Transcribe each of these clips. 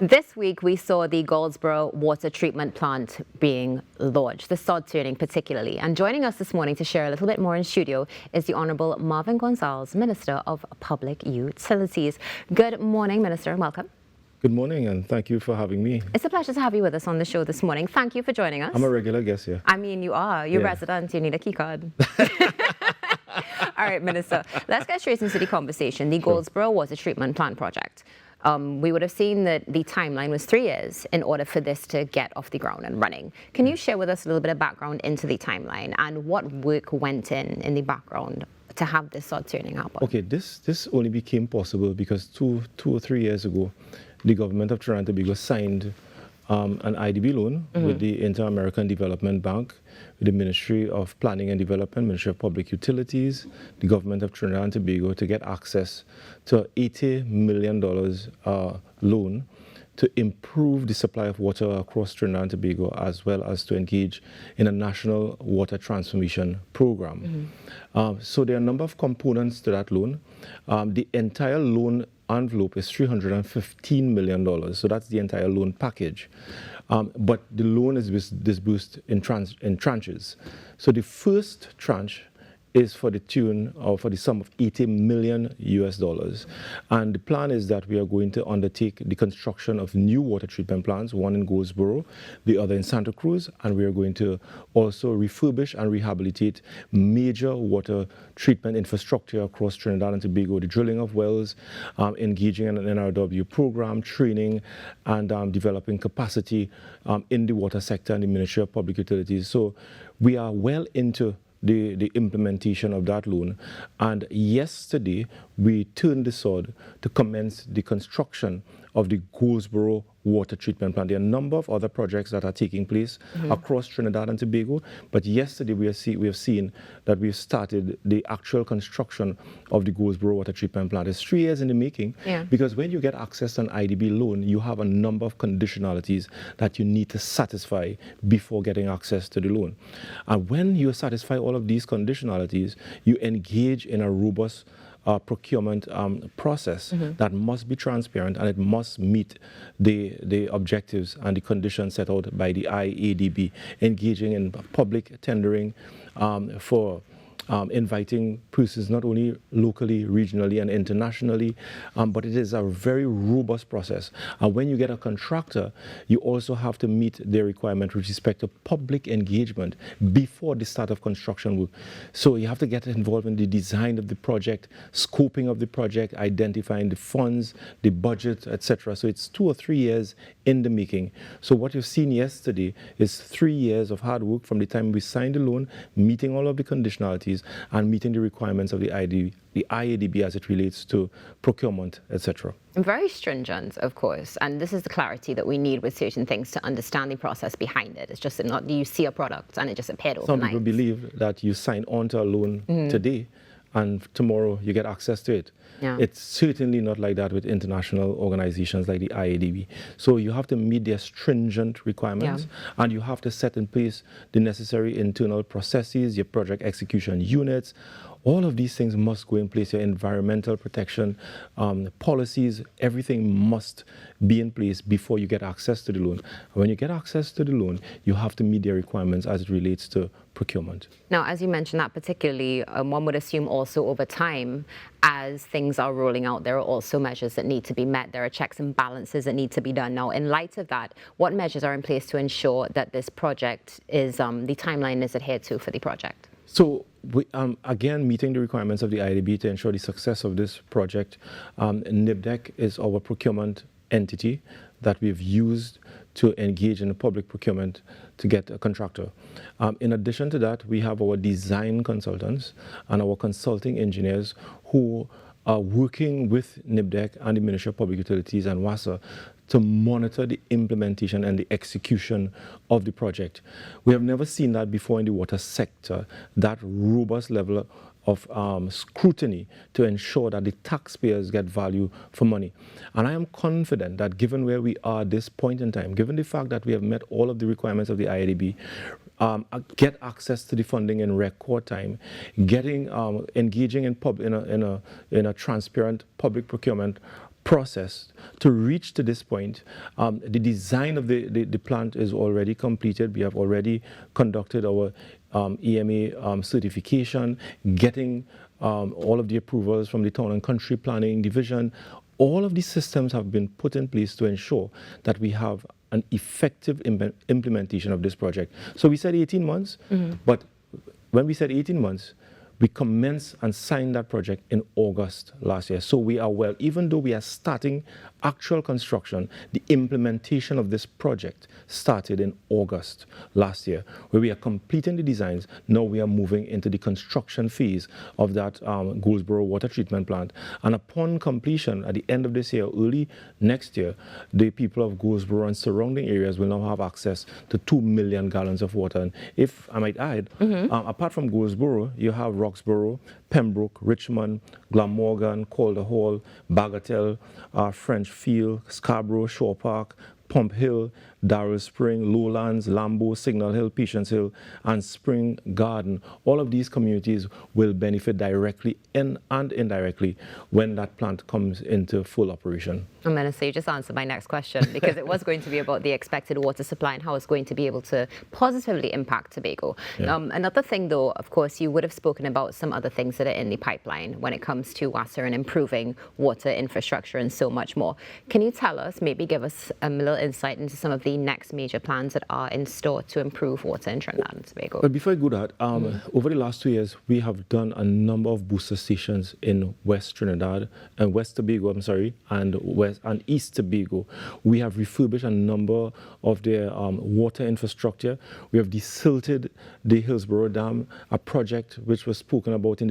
This week, we saw the Goldsboro water treatment plant being launched, the sod turning particularly. And joining us this morning to share a little bit more in studio is the Honourable Marvin Gonzales, Minister of Public Utilities. Good morning, Minister, and welcome. Good morning, and thank you for having me. It's a pleasure to have you with us on the show this morning. Thank you for joining us. I'm a regular guest here. I mean, you are. You're resident. You need a key card. All right, Minister, let's get straight into the conversation. The Goldsboro water treatment plant project. We would have seen that the timeline was 3 years in order for this to get off the ground and running. Can you share with us a little bit of background into the timeline and what work went in the background to have this sod turning happen? Okay, this only became possible because two or 3 years ago, the government of Trinidad and Tobago signed an IDB loan with the Inter-American Development Bank, with the Ministry of Planning and Development, Ministry of Public Utilities, the government of Trinidad and Tobago to get access to $80 million loan to improve the supply of water across Trinidad and Tobago, as well as to engage in a national water transformation program. So there are a number of components to that loan. The entire loan envelope is $315 million, so that's the entire loan package. But the loan is disbursed in tranches. So the first tranche is for the tune or for the sum of $80 million US. And the plan is that we are going to undertake the construction of new water treatment plants, one in Goldsboro, the other in Santa Cruz, and we are going to also refurbish and rehabilitate major water treatment infrastructure across Trinidad and Tobago, the drilling of wells, engaging in an NRW program, training, and developing capacity in the water sector and the Ministry of Public Utilities. So we are well into the implementation of that loan, and yesterday we turned the sod to commence the construction of the Goldsboro water treatment plant. There are a number of other projects that are taking place across Trinidad and Tobago, but yesterday we have seen that we've started the actual construction of the Goldsboro water treatment plant. It's 3 years in the making, because when you get access to an IDB loan, you have a number of conditionalities that you need to satisfy before getting access to the loan. And when you satisfy all of these conditionalities, you engage in a robust procurement process that must be transparent, and it must meet the objectives and the conditions set out by the IADB, engaging in public tendering for inviting persons not only locally, regionally, and internationally, but it is a very robust process. And when you get a contractor, you also have to meet their requirement with respect to public engagement before the start of construction work. So you have to get involved in the design of the project, scoping of the project, identifying the funds, the budget, etc. So it's 2 or 3 years in the making. So what you've seen yesterday is 3 years of hard work from the time we signed the loan, meeting all of the conditionalities, and meeting the requirements of the IADB as it relates to procurement, etc. Very stringent, of course, and this is the clarity that we need with certain things to understand the process behind it. It's just that not you see a product and it just appeared overnight. Some people believe that you sign on to a loan today and tomorrow you get access to it. It's certainly not like that with international organizations like the IADB. So you have to meet their stringent requirements, and you have to set in place the necessary internal processes, your project execution units. All of these things must go in place, your environmental protection policies, everything must be in place before you get access to the loan. When you get access to the loan, you have to meet their requirements as it relates to procurement. Now, as you mentioned that particularly, one would assume also over time, as things are rolling out, there are also measures that need to be met. There are checks and balances that need to be done. Now, in light of that, what measures are in place to ensure that this project is, the timeline is adhered to for the project? So, again, meeting the requirements of the IDB to ensure the success of this project, NIBDEC is our procurement entity that we've used to engage in the public procurement to get a contractor. In addition to that, we have our design consultants and our consulting engineers who are working with NIBDEC and the Ministry of Public Utilities and WASA to monitor the implementation and the execution of the project. We have never seen that before in the water sector, that robust level of scrutiny to ensure that the taxpayers get value for money. And I am confident that given where we are at this point in time, given the fact that we have met all of the requirements of the IADB, get access to the funding in record time, engaging in a transparent public procurement process to reach to this point. The design of the plant is already completed. We have already conducted our EMA certification, getting all of the approvals from the Town and Country Planning Division. All of these systems have been put in place to ensure that we have an effective implementation of this project. So we said 18 months, but when we said 18 months, we commenced and signed that project in August last year. So we are well, even though we are starting actual construction, the implementation of this project started in August last year, where we are completing the designs. Now we are moving into the construction phase of that Goldsboro water treatment plant. And upon completion, at the end of this year, early next year, the people of Goldsboro and surrounding areas will now have access to 2 million gallons of water. And if I might add, apart from Goldsboro, you have Roxboro, Pembroke, Richmond, Glamorgan, Calder Hall, Bagatelle, French Field, Scarborough, Shore Park, Pump Hill, Darrell Spring, Lowlands, Lambeau, Signal Hill, Patience Hill, and Spring Garden. All of these communities will benefit directly and indirectly when that plant comes into full operation. I'm going to say, you just answered my next question, because it was going to be about the expected water supply and how it's going to be able to positively impact Tobago. Yeah. Another thing, though, of course, you would have spoken about some other things that are in the pipeline when it comes to WASA and improving water infrastructure and so much more. Can you tell us, maybe give us a little insight into some of the next major plans that are in store to improve water in Trinidad and Tobago? But before I go that, over the last 2 years, we have done a number of booster stations in West Trinidad and West Tobago, and East Tobago. We have refurbished a number of their water infrastructure. We have desilted the Hillsborough Dam, a project which was spoken about in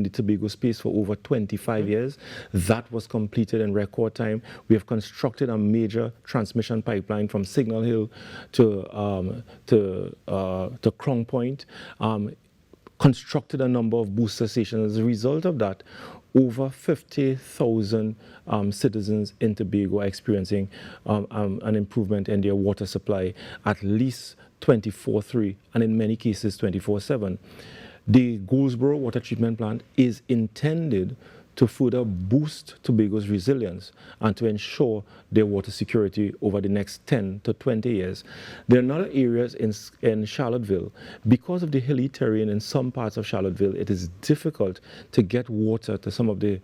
the Tobago space for over 25 years. That was completed in record time. We have constructed a major transmission pipeline from Signal Hill to Crown Point. Constructed a number of booster stations. As a result of that, over 50,000 citizens in Tobago are experiencing an improvement in their water supply, at least 24/3, and in many cases 24/7. The Goldsboro water treatment plant is intended to further boost Tobago's resilience and to ensure their water security over the next 10 to 20 years. There are other areas in Charlottesville. Because of the hilly terrain in some parts of Charlottesville, it is difficult to get water to some of the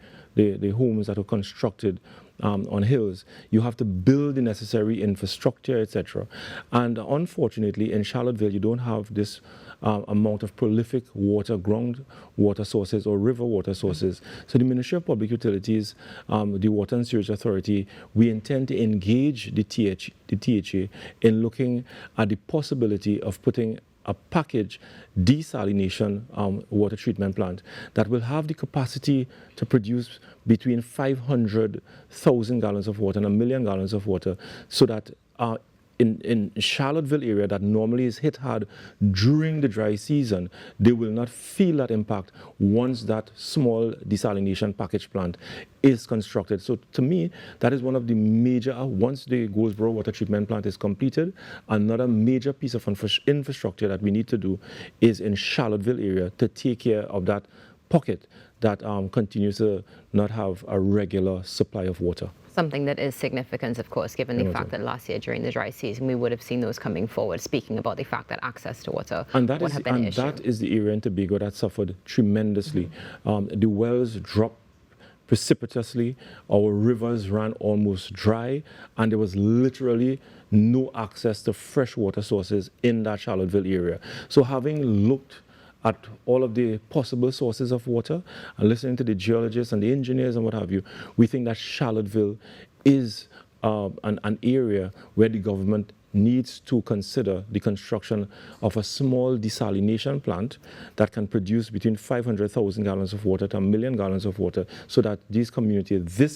homes that are constructed on hills. You have to build the necessary infrastructure, etc. And unfortunately, in Charlottesville, you don't have this amount of prolific ground water sources or river water sources. So the Ministry of Public Utilities, the Water and Sewage Authority, we intend to engage the THA in looking at the possibility of putting a package desalination water treatment plant that will have the capacity to produce between 500,000 gallons of water and 1 million gallons of water, so that in Charlottesville area that normally is hit hard during the dry season, they will not feel that impact once that small desalination package plant is constructed. So to me, that is one of the major, once the Goldsboro water treatment plant is completed, another major piece of infrastructure that we need to do is in Charlottesville area to take care of that pocket that continues to not have a regular supply of water. Something that is significant, of course, given the fact that last year during the dry season, we would have seen those coming forward, speaking about the fact that access to water would have been an issue. That is the area in Tobago that suffered tremendously. The wells dropped precipitously, our rivers ran almost dry, and there was literally no access to fresh water sources in that Charlottesville area. So having looked at all of the possible sources of water and listening to the geologists and the engineers and what have you, we think that Charlottesville is an area where the government needs to consider the construction of a small desalination plant that can produce between 500,000 gallons of water to 1 million gallons of water, so that this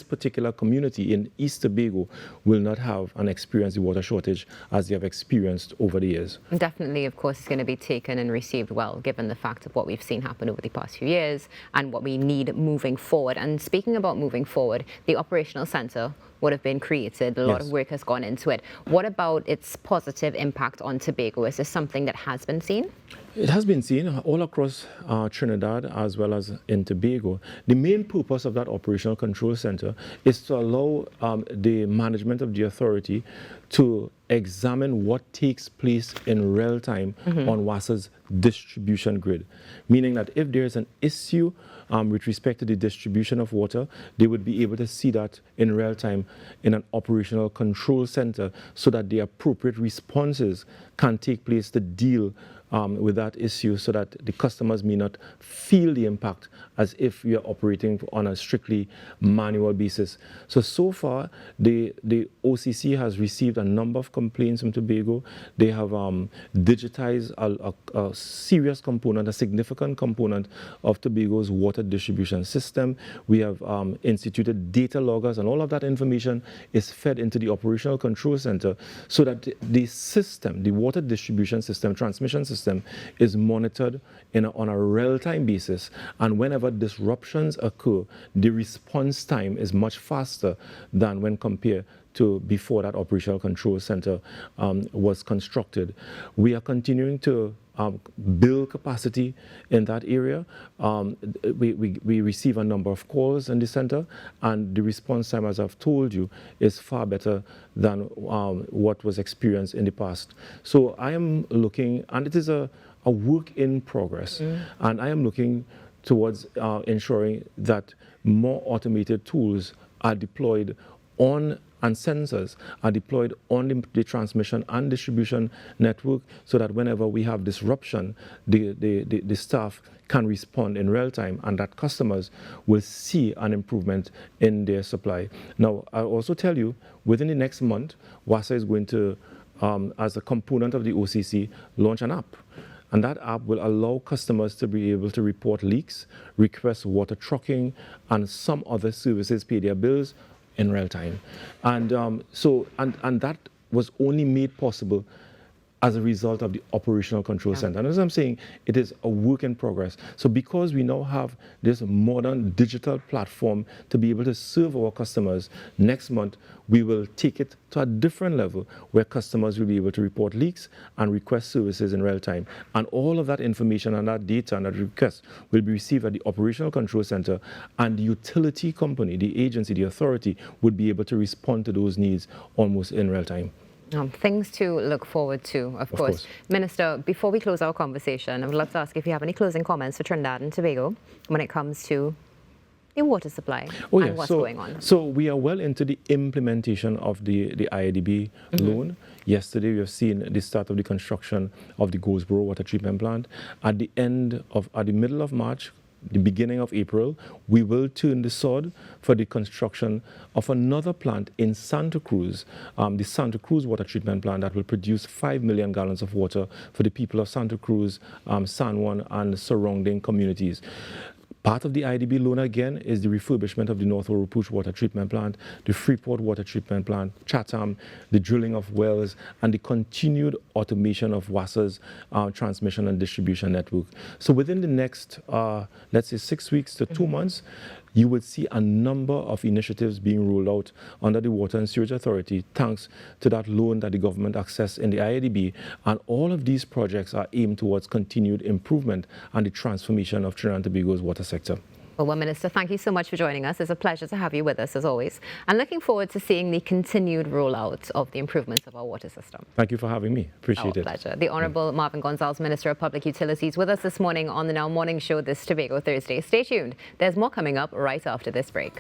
particular community in East Tobago will not have and experience the water shortage as they have experienced over the years. Definitely, of course, it's going to be taken and received well, given the fact of what we've seen happen over the past few years and what we need moving forward. And speaking about moving forward, the operational centre would have been created. A lot of work has gone into it. What about its positive impact on Tobago? Is this something that has been seen? It has been seen all across Trinidad as well as in Tobago. The main purpose of that operational control center is to allow the management of the authority to examine what takes place in real time on WASA's distribution grid. Meaning that if there is an issue with respect to the distribution of water, they would be able to see that in real time in an operational control center so that the appropriate responses can take place to deal with that issue so that the customers may not feel the impact as if we are operating on a strictly manual basis. So far, the OCC has received a number of complaints from Tobago. They have digitized a serious component, a significant component of Tobago's water distribution system. We have instituted data loggers, and all of that information is fed into the operational control center so that the system, the water distribution system, transmission system, is monitored on a real-time basis, and whenever disruptions occur, the response time is much faster than when compared to before that operational control center was constructed. We are continuing to build capacity in that area. We receive a number of calls in the center, and the response time, as I've told you, is far better than what was experienced in the past. So I am looking, and it is a work in progress, and I am looking towards ensuring that more automated tools are deployed on and sensors are deployed on the transmission and distribution network so that whenever we have disruption, the staff can respond in real time and that customers will see an improvement in their supply. Now, I'll also tell you, within the next month, WASA is going to, as a component of the OCC, launch an app. And that app will allow customers to be able to report leaks, request water trucking, and some other services, pay their bills in real time. And and that was only made possible as a result of the operational control center. And as I'm saying, it is a work in progress. So because we now have this modern digital platform to be able to serve our customers, next month we will take it to a different level where customers will be able to report leaks and request services in real time. And all of that information and that data and that request will be received at the operational control center, and the utility company, the agency, the authority would be able to respond to those needs almost in real time. Things to look forward to, of course. Minister, before we close our conversation, I would love to ask if you have any closing comments for Trinidad and Tobago when it comes to the water supply and what's going on. So we are well into the implementation of the IDB loan. Yesterday, we have seen the start of the construction of the Goldsboro water treatment plant. At the middle of March, the beginning of April, we will turn the sod for the construction of another plant in Santa Cruz, the Santa Cruz water treatment plant that will produce 5 million gallons of water for the people of Santa Cruz, San Juan, and surrounding communities. Part of the IDB loan, again, is the refurbishment of the North Oropouche water treatment plant, the Freeport water treatment plant, Chatham, the drilling of wells, and the continued automation of WASA's transmission and distribution network. So within the next, let's say, 6 weeks to 2 months, you will see a number of initiatives being rolled out under the Water and Sewage Authority, thanks to that loan that the government accessed in the IDB. And all of these projects are aimed towards continued improvement and the transformation of Trinidad and Tobago's water sector. Well, Minister, thank you so much for joining us. It's a pleasure to have you with us, as always. And looking forward to seeing the continued rollout of the improvements of our water system. Thank you for having me. Appreciate it. Our pleasure. The Honourable Marvin Gonzales, Minister of Public Utilities, with us this morning on the Now Morning Show this Tobago Thursday. Stay tuned. There's more coming up right after this break.